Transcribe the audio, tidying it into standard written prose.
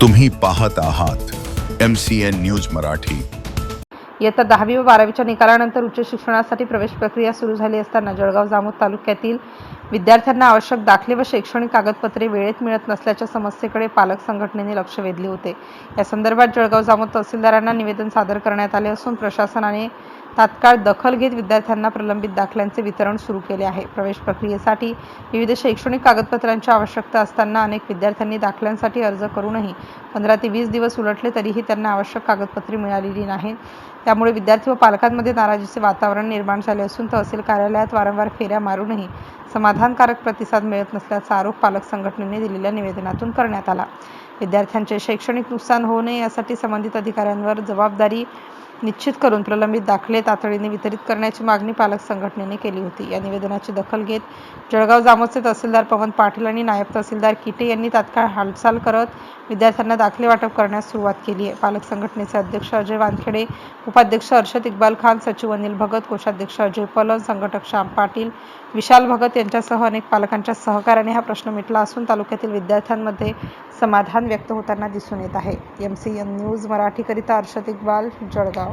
तुम्ही पाहत आहात MCN न्यूज मराठी। इयत्ता 10वी व 12वीच्या निकालानंतर उच्च शिक्षणासाठी प्रवेश प्रक्रिया सुरू झाली असताना जळगाव जामोद तालुक्यातील विद्यार्थ्यांना आवश्यक दाखले व शैक्षणिक कागदपत्रे वेळेत मिळत नसल्याच्या समस्येकडे पालक संघटनेने लक्ष वेधले होते। या संदर्भात जळगाव जामोद तहसीलदारांना निवेदन सादर करण्यात आले असून प्रशासनाने तात्काळ दखल घेत विद्यार्थ्यांना प्रलंबित दाखल्यांचे वितरण सुरू केले आहे। प्रवेश प्रक्रियेसाठी विविध शैक्षणिक कागदपत्रांची आवश्यकता असताना अनेक विद्यार्थ्यांनी दाखल्यांसाठी अर्ज करूनही 15 ते 20 दिवस उलटले तरीही त्यांना आवश्यक कागदपत्रे मिळालेली नाहीत। त्यामुळे विद्यार्थी व पालकांमध्ये नाराजीचे वातावरण निर्माण झाले असून तहसील कार्यालयात वारंवार फेऱ्या मारूनही समाधानकारक प्रतिसाद मिळत नसल्याचा आरोप पालक संघटनेने दिलेल्या निवेदनातून करण्यात आला। विद्यार्थ्यांचे शैक्षणिक नुकसान होऊ नये यासाठी संबंधित अधिकाऱ्यांवर जबाबदारी निश्चित करून प्रलंबित दाखले तातडीने वितरित करण्याची मागणी पालक संघटनेने केली होती। या निवेदनाची दखल घेत जळगाव जामोदचे तहसीलदार पवन पाटील आणि नायब तहसीलदार किटे यांनी तात्काळ हालचाल करत विद्यार्थ्यांना दाखले वाटप करण्यास सुरुवात केली आहे। पालक संघटनेचे अध्यक्ष अजय वानखेडे, उपाध्यक्ष अर्शद इक्बाल खान, सचिव अनिल भगत, कोषाध्यक्ष अजय पलन, संघटक श्याम पाटील, विशाल भगत यांच्यासह अनेक पालकांच्या सहकार्याने हा प्रश्न मिटला असून तालुक्यातील विद्यार्थ्यांमध्ये समाधान व्यक्त होताना दिसून येत आहे। MCN न्यूज मराठीकरिता अर्शद इक्बाल, जळगाव।